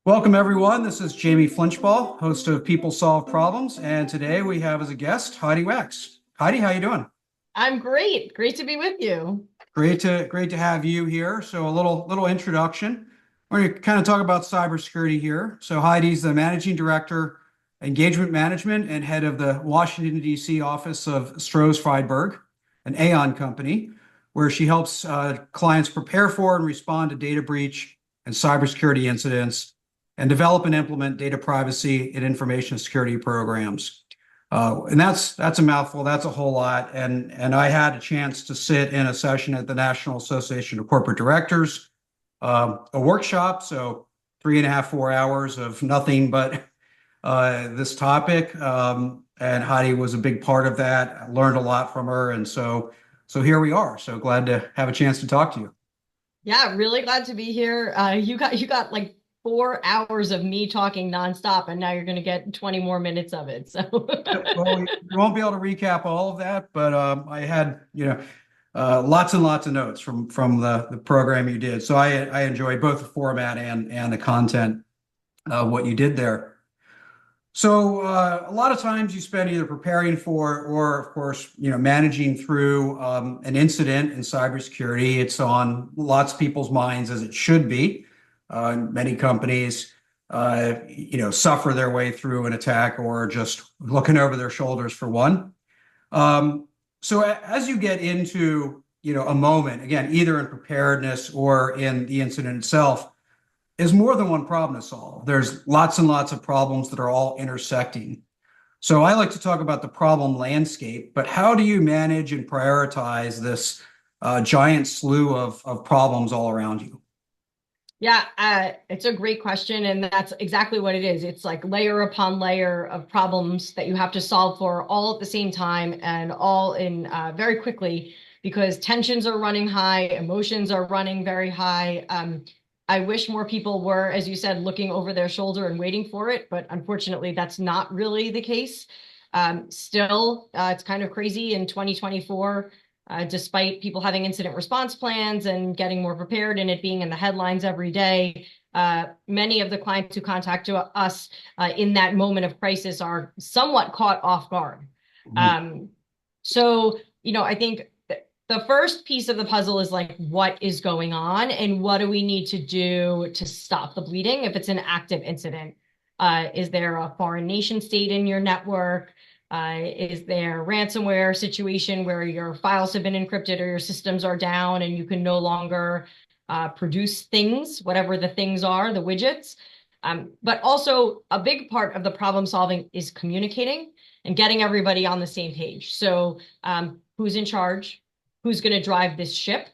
Welcome, everyone. This is Jamie Flinchball, host of People Solve Problems, and today we have as a guest Heidi Wachs. Heidi, how you doing? I'm great. Great to be with you. Great to have you here. So a little introduction. We're going to kind of talk about cybersecurity here. So Heidi's the managing director, engagement management, and head of the Washington D.C. office of Stroz Friedberg, an Aon company, where she helps clients prepare for and respond to data breach and cybersecurity incidents, and develop and implement data privacy and information security programs. And that's a mouthful. That's a whole lot. And I had a chance to sit in a session at the National Association of Corporate Directors, a workshop. So 3.5, 4 hours of nothing but this topic. And Heidi was a big part of that. I learned a lot from her. And so here we are. So glad to have a chance to talk to you. Yeah, really glad to be here. You got like 4 hours of me talking nonstop, and now you're going to get 20 more minutes of it. So Well, we won't be able to recap all of that, but I had, lots and lots of notes from the program you did. So I enjoyed both the format and the content of what you did there. So a lot of times you spend either preparing for or, of course, managing through an incident in cybersecurity. It's on lots of people's minds, as it should be. Many companies, suffer their way through an attack or just looking over their shoulders for one. So as you get into, a moment, again, either in preparedness or in the incident itself, is more than one problem to solve. There's lots and lots of problems that are all intersecting. So I like to talk about the problem landscape, but how do you manage and prioritize this giant slew of problems all around you? yeah, it's a great question, and that's exactly what it is. It's like layer upon layer of problems that you have to solve for all at the same time and all in very quickly because tensions are running high, emotions are running very high. I wish more people were, as you said, looking over their shoulder and waiting for it, but unfortunately, that's not really the case. Still, it's kind of crazy in 2024, despite people having incident response plans and getting more prepared and it being in the headlines every day. Many of the clients who contact us in that moment of crisis are somewhat caught off guard. Um, so, I think the first piece of the puzzle is like, what is going on and what do we need to do to stop the bleeding if it's an active incident? Is there a foreign nation state in your network? Is there a ransomware situation where your files have been encrypted or your systems are down and you can no longer produce things, whatever the things are, the widgets? But also a big part of the problem solving is communicating and getting everybody on the same page. So who's in charge? Who's going to drive this ship?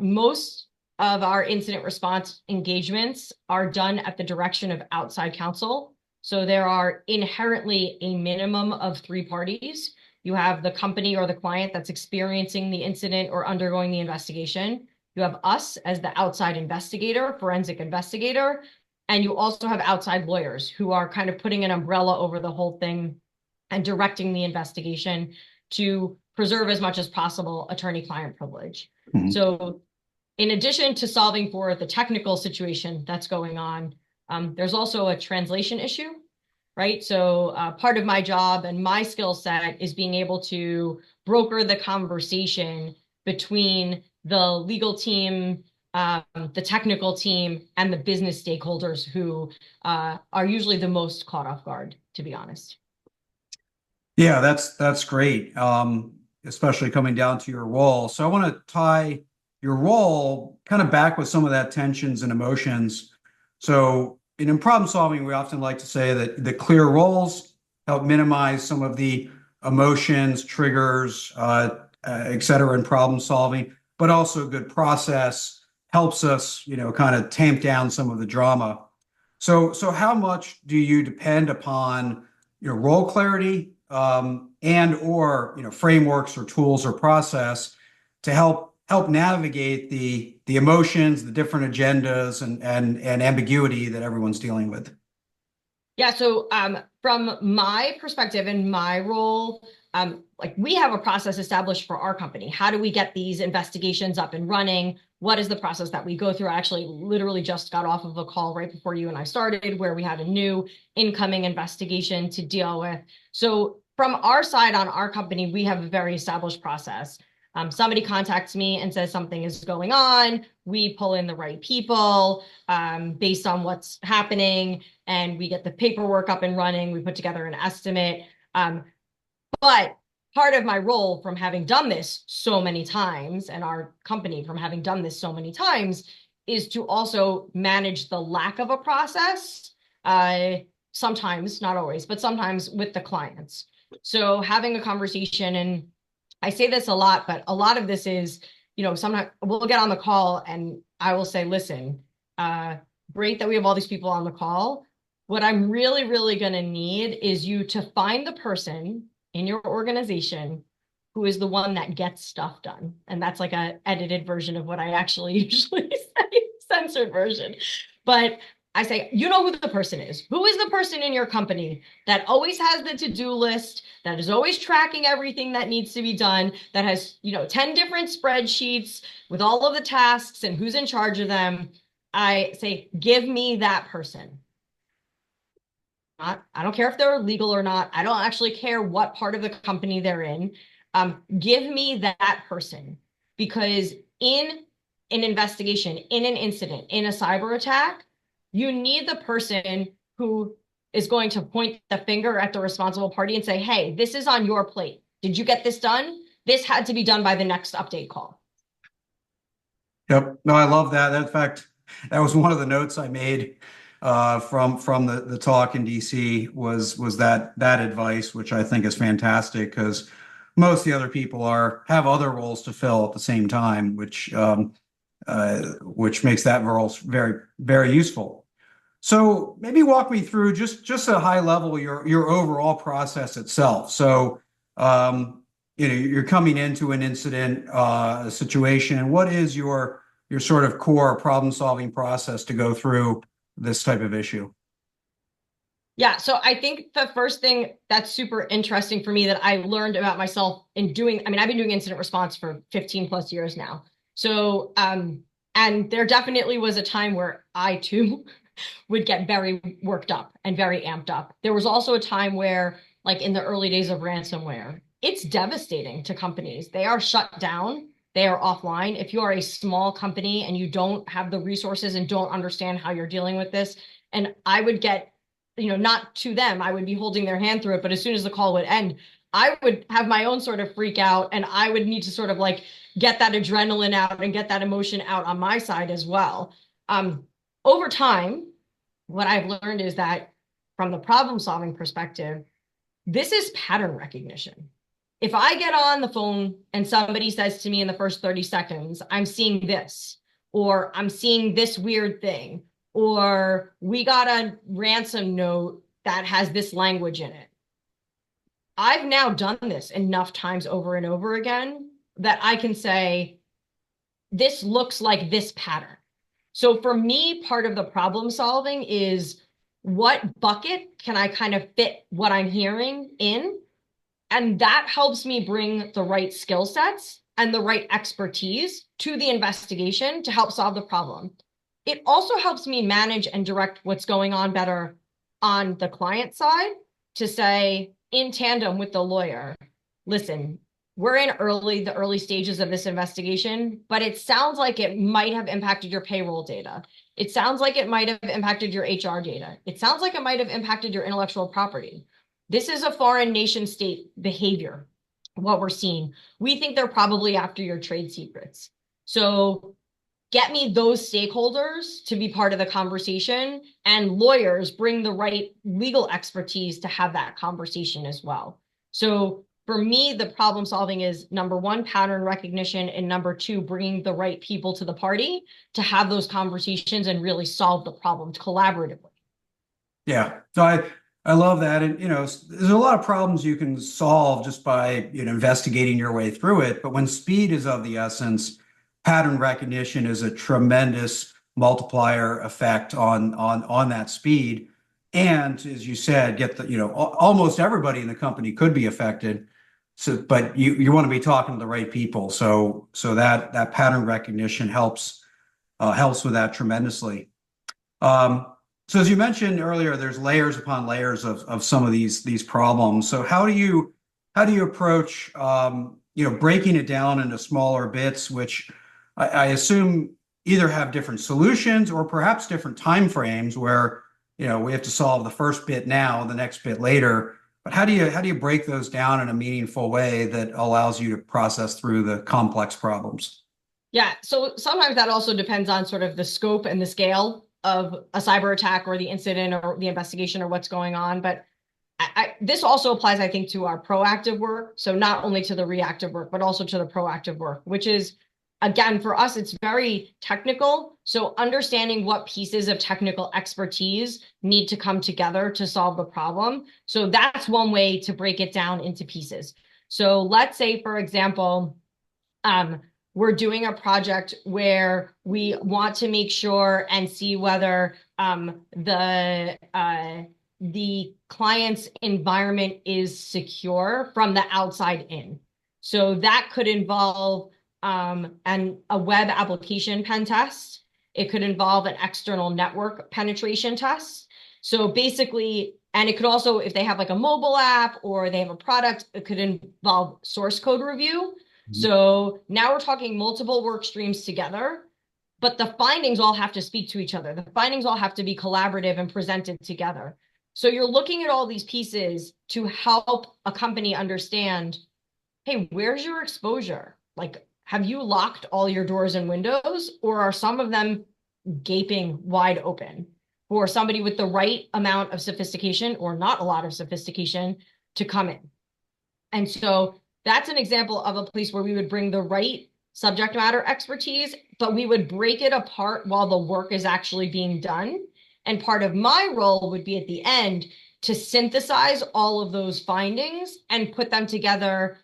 Most of our incident response engagements are done at the direction of outside counsel. So there are inherently a minimum of 3 parties. You have the company or the client that's experiencing the incident or undergoing the investigation. You have us as the outside investigator, forensic investigator, and you also have outside lawyers who are kind of putting an umbrella over the whole thing and directing the investigation to preserve as much as possible attorney-client privilege. Mhm. So in addition to solving for the technical situation that's going on, there's also a translation issue, right? So part of my job and my skill set is being able to broker the conversation between the legal team, the technical team, and the business stakeholders who are usually the most caught off guard, to be honest. Yeah, that's great, especially coming down to your role. So I want to tie your role kind of back with some of that tensions and emotions. So in problem solving, we often like to say that the clear roles help minimize some of the emotions, triggers, et cetera, in problem solving, but also good process helps us, kind of tamp down some of the drama. So how much do you depend upon your role clarity, and or frameworks or tools or process to help navigate the emotions, the different agendas and ambiguity that everyone's dealing with? Yeah, so from my perspective and my role, like we have a process established for our company. How do we get these investigations up and running? What is the process that we go through? I actually literally just got off of a call right before you and I started where we had a new incoming investigation to deal with. So from our side on our company, we have a very established process. Somebody contacts me and says something is going on. We pull in the right people based on what's happening, and we get the paperwork up and running. We put together an estimate. But part of my role from having done this so many times, and our company from having done this so many times, is to also manage the lack of a process, sometimes, not always, but sometimes with the clients. So having a conversation, and I say this a lot, but a lot of this is, sometimes we'll get on the call and I will say, listen, great that we have all these people on the call. What I'm really, really going to need is you to find the person in your organization who is the one that gets stuff done. And that's like a edited version of what I actually usually say, censored version. But I say, you know who the person is. Who is the person in your company that always has the to-do list, that is always tracking everything that needs to be done, that has, 10 different spreadsheets with all of the tasks and who's in charge of them? I say, give me that person. I don't care if they're legal or not. I don't actually care what part of the company they're in. Give me that person, because in an investigation, in an incident, in a cyber attack, you need the person who is going to point the finger at the responsible party and say, hey, this is on your plate. Did you get this done? This had to be done by the next update call. Yep. No, I love that. In fact, that was one of the notes I made from the talk in DC was that advice, which I think is fantastic, because most of the other people have other roles to fill at the same time, which makes that role very, very useful. So maybe walk me through just at a high level your overall process itself. So you're coming into an incident situation. What is your sort of core problem-solving process to go through this type of issue? Yeah, so I think the first thing that's super interesting for me that I learned about myself in doing, I've been doing incident response for 15 plus years now. So, and there definitely was a time where I too would get very worked up and very amped up. There was also a time where, like in the early days of ransomware, it's devastating to companies. They are shut down. They are offline. If you are a small company and you don't have the resources and don't understand how you're dealing with this, and I would get, not to them, I would be holding their hand through it, but as soon as the call would end, I would have my own sort of freak out, and I would need to sort of like get that adrenaline out and get that emotion out on my side as well. Over time, what I've learned is that from the problem-solving perspective, this is pattern recognition. If I get on the phone and somebody says to me in the first 30 seconds, I'm seeing this, or I'm seeing this weird thing, or we got a ransom note that has this language in it. I've now done this enough times over and over again that I can say, this looks like this pattern. So for me, part of the problem solving is what bucket can I kind of fit what I'm hearing in? And that helps me bring the right skill sets and the right expertise to the investigation to help solve the problem. It also helps me manage and direct what's going on better on the client side to say, in tandem with the lawyer, listen, we're in the early stages of this investigation, but it sounds like it might have impacted your payroll data. It sounds like it might have impacted your HR data. It sounds like it might have impacted your intellectual property. This is a foreign nation state behavior, what we're seeing. We think they're probably after your trade secrets. So get me those stakeholders to be part of the conversation, and lawyers bring the right legal expertise to have that conversation as well. So for me, the problem solving is number one, pattern recognition, and number two, bringing the right people to the party to have those conversations and really solve the problem collaboratively. Yeah. So I love that. And, there's a lot of problems you can solve just by, investigating your way through it. But when speed is of the essence, pattern recognition is a tremendous multiplier effect on that speed. And as you said, almost everybody in the company could be affected. So, but you want to be talking to the right people. So that pattern recognition helps with that tremendously. Um, so as you mentioned earlier, there's layers upon layers of some of these problems. So how do you approach breaking it down into smaller bits, which I assume either have different solutions or perhaps different time frames where we have to solve the first bit now, the next bit later. But how do you break those down in a meaningful way that allows you to process through the complex problems? Yeah, so sometimes that also depends on sort of the scope and the scale of a cyber attack or the incident or the investigation or what's going on. But this also applies, I think, to our proactive work. So not only to the reactive work, but also to the proactive work, which is, again, for us, it's very technical. So understanding what pieces of technical expertise need to come together to solve the problem. So that's one way to break it down into pieces. So let's say, for example, we're doing a project where we want to make sure and see whether the client's environment is secure from the outside in. So that could involve a web application pen test. It could involve an external network penetration test. So basically, and it could also, if they have like a mobile app or they have a product, it could involve source code review. So now we're talking multiple work streams together, but the findings all have to speak to each other. The findings all have to be collaborative and presented together. So you're looking at all these pieces to help a company understand, hey, where's your exposure? Like, have you locked all your doors and windows, or are some of them gaping wide open for somebody with the right amount of sophistication or not a lot of sophistication to come in? And so that's an example of a place where we would bring the right subject matter expertise, but we would break it apart while the work is actually being done. And part of my role would be at the end to synthesize all of those findings and put them together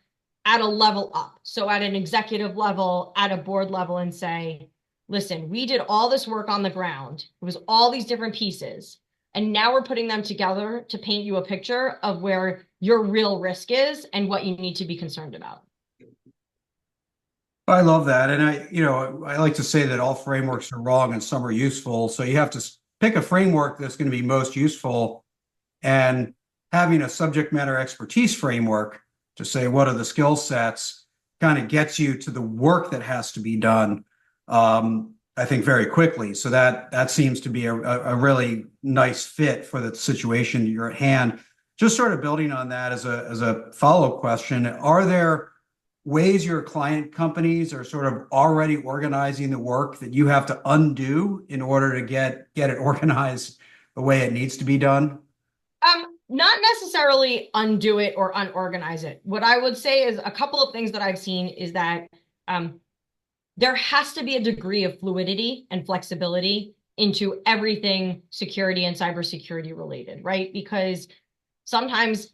at a level up. So at an executive level, at a board level, and say, listen, we did all this work on the ground. It was all these different pieces. And now we're putting them together to paint you a picture of where your real risk is and what you need to be concerned about. I love that. And I like to say that all frameworks are wrong and some are useful. So you have to pick a framework that's going to be most useful, and having a subject matter expertise framework to say what are the skill sets kind of gets you to the work that has to be done, I think, very quickly. So that seems to be a really nice fit for the situation you're at hand. Just sort of building on that as a follow-up question, are there ways your client companies are sort of already organizing the work that you have to undo in order to get it organized the way it needs to be done? Not necessarily undo it or unorganize it. What I would say is a couple of things that I've seen is that there has to be a degree of fluidity and flexibility into everything security and cybersecurity related, right? Because sometimes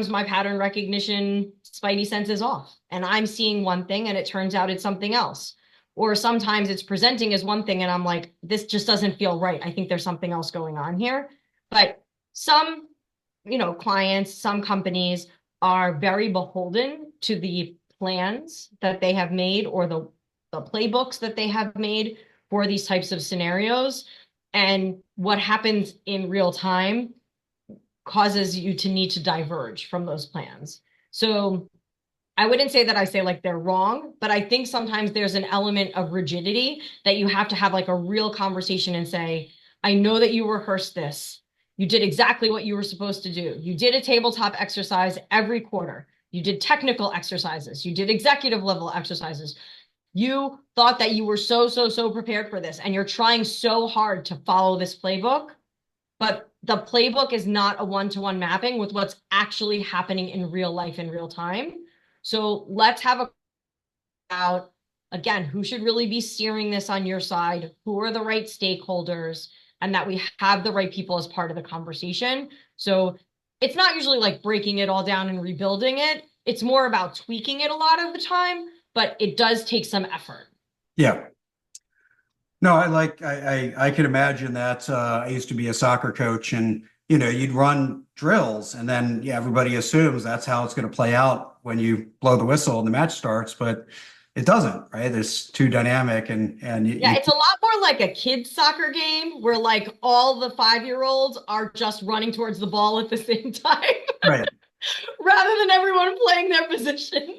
my pattern recognition spidey sense is off and I'm seeing one thing and it turns out it's something else. Or sometimes it's presenting as one thing and I'm like, this just doesn't feel right. I think there's something else going on here. But some, clients, some companies are very beholden to the plans that they have made or the playbooks that they have made for these types of scenarios. And what happens in real time causes you to need to diverge from those plans. So I wouldn't say that I say like they're wrong, but I think sometimes there's an element of rigidity that you have to have like a real conversation and say, I know that you rehearsed this. You did exactly what you were supposed to do. You did a tabletop exercise every quarter. You did technical exercises. You did executive level exercises. You thought that you were so prepared for this, and you're trying so hard to follow this playbook, but the playbook is not a one-to-one mapping with what's actually happening in real life in real time. So let's have a about, again, who should really be steering this on your side, who are the right stakeholders, and that we have the right people as part of the conversation. So it's not usually like breaking it all down and rebuilding it. It's more about tweaking it a lot of the time, but it does take some effort. Yeah. No, I can imagine that. I used to be a soccer coach, and you'd run drills and then yeah, everybody assumes that's how it's going to play out when you blow the whistle and the match starts, but it doesn't, right? It's too dynamic and Yeah, it's a lot more like a kid's soccer game where like all the 5-year-olds are just running towards the ball at the same time right. rather than everyone playing their position.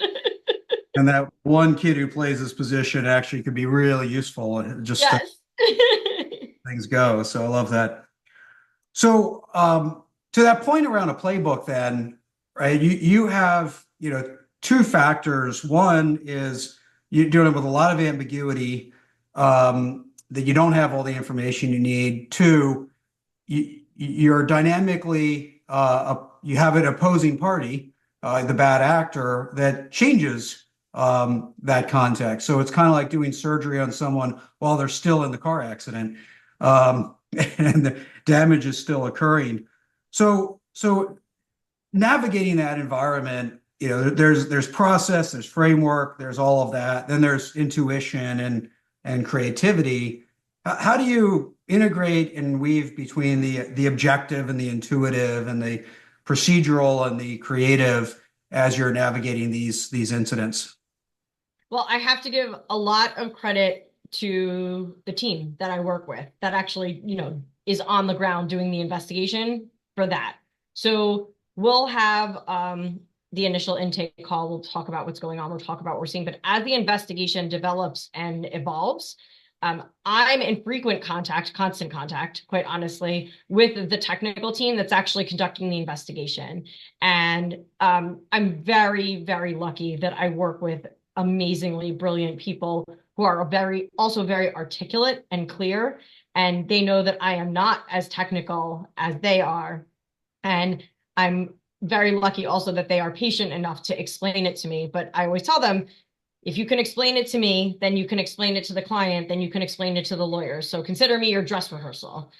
And that one kid who plays this position actually could be really useful just to Yes. things go. So I love that. So to that point around a playbook, then, right? You have two factors. One is you're dealing with a lot of ambiguity that you don't have all the information you need. Two, you're dynamically you have an opposing party, the bad actor that changes that context. So it's kind of like doing surgery on someone while they're still in the car accident. And the damage is still occurring. So navigating that environment, there's process, there's framework, there's all of that. Then there's intuition and creativity. How do you integrate and weave between the objective and the intuitive and the procedural and the creative as you're navigating these incidents? Well, I have to give a lot of credit to the team that I work with that actually, is on the ground doing the investigation for that. So we'll have the initial intake call. We'll talk about what's going on. We'll talk about what we're seeing. But as the investigation develops and evolves, I'm in frequent contact, constant contact, quite honestly, with the technical team that's actually conducting the investigation. And I'm very, very lucky that I work with amazingly brilliant people who are also very articulate and clear. And they know that I am not as technical as they are. And I'm very lucky also that they are patient enough to explain it to me. But I always tell them, if you can explain it to me, then you can explain it to the client, then you can explain it to the lawyer. So consider me your dress rehearsal.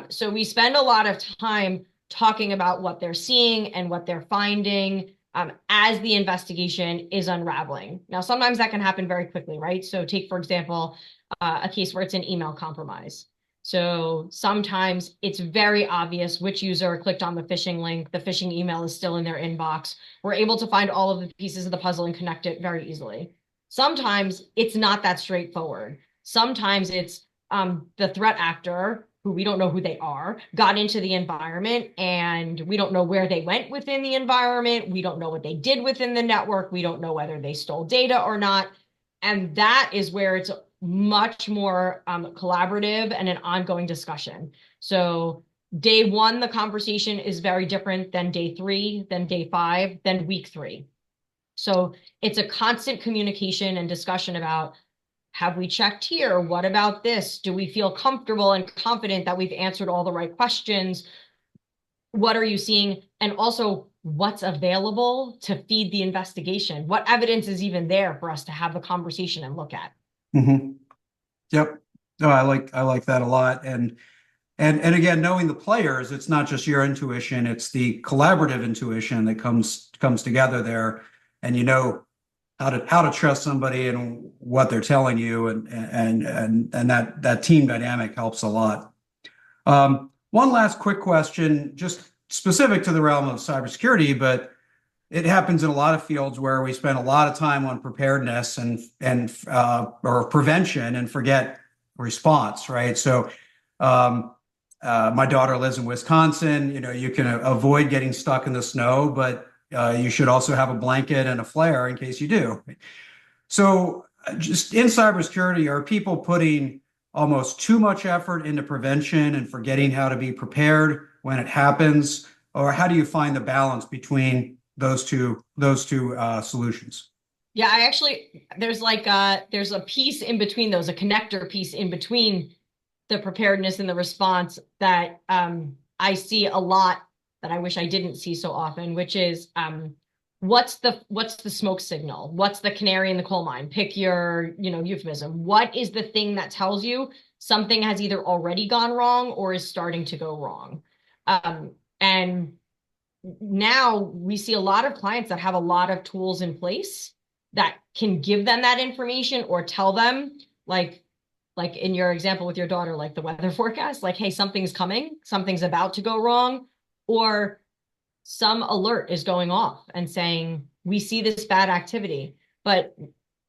So we spend a lot of time talking about what they're seeing and what they're finding as the investigation is unraveling. Now, sometimes that can happen very quickly, right? So take, for example, a case where it's an email compromise. So sometimes it's very obvious which user clicked on the phishing link. The phishing email is still in their inbox. We're able to find all of the pieces of the puzzle and connect it very easily. Sometimes it's not that straightforward. Sometimes it's the threat actor, who we don't know who they are, got into the environment and we don't know where they went within the environment. We don't know what they did within the network. We don't know whether they stole data or not. And that is where it's much more collaborative and an ongoing discussion. So day one, the conversation is very different than day 3, then day 5, then week 3. So it's a constant communication and discussion about, have we checked here? What about this? Do we feel comfortable and confident that we've answered all the right questions? What are you seeing? And also, what's available to feed the investigation? What evidence is even there for us to have the conversation and look at? Mm-hmm. Yep. No, I like that a lot. And again, knowing the players, it's not just your intuition, it's the collaborative intuition that comes together there. And how to trust somebody and what they're telling you, and that team dynamic helps a lot. One last quick question, just specific to the realm of cybersecurity, but it happens in a lot of fields where we spend a lot of time on preparedness or prevention and forget response, right? So my daughter lives in Wisconsin. You can avoid getting stuck in the snow, but you should also have a blanket and a flare in case you do. So just in cybersecurity, are people putting almost too much effort into prevention and forgetting how to be prepared when it happens? Or how do you find the balance between those two solutions? Yeah, there's there's a piece in between those, a connector piece in between the preparedness and the response that I see a lot that I wish I didn't see so often, which is what's the smoke signal? What's the canary in the coal mine? Pick your, euphemism. What is the thing that tells you something has either already gone wrong or is starting to go wrong? And now we see a lot of clients that have a lot of tools in place that can give them that information or tell them, like, like in your example with your daughter, like the weather forecast, like, hey, something's coming, something's about to go wrong, or some alert is going off and saying, we see this bad activity, but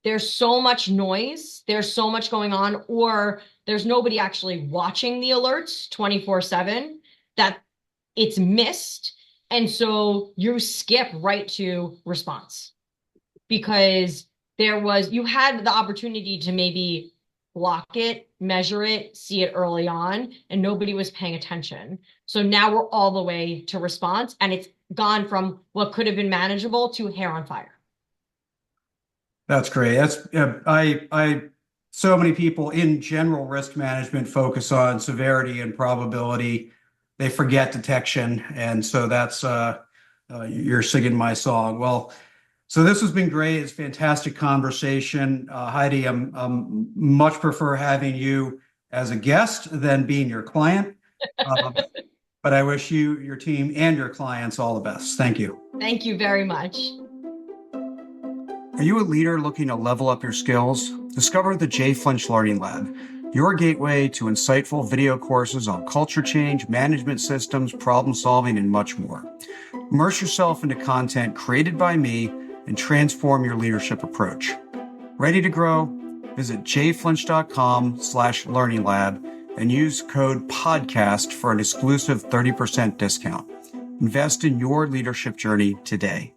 there's so much noise, there's so much going on, or there's nobody actually watching the alerts 24/7 that it's missed. And so you skip right to response because you had the opportunity to maybe block it, measure it, see it early on, and nobody was paying attention. So now we're all the way to response, and it's gone from what could have been manageable to hair on fire. That's great. So many people in general risk management focus on severity and probability. They forget detection. And so you're singing my song. Well, so this has been great. It's a fantastic conversation. Heidi, I'm much prefer having you as a guest than being your client. But I wish you, your team, and your clients all the best. Thank you. Thank you very much. Are you a leader looking to level up your skills? Discover the JFlinch Learning Lab, your gateway to insightful video courses on culture change, management systems, problem solving, and much more. Immerse yourself into content created by me and transform your leadership approach. Ready to grow? Visit jflinch.com/learning lab and use code podcast for an exclusive 30% discount. Invest in your leadership journey today.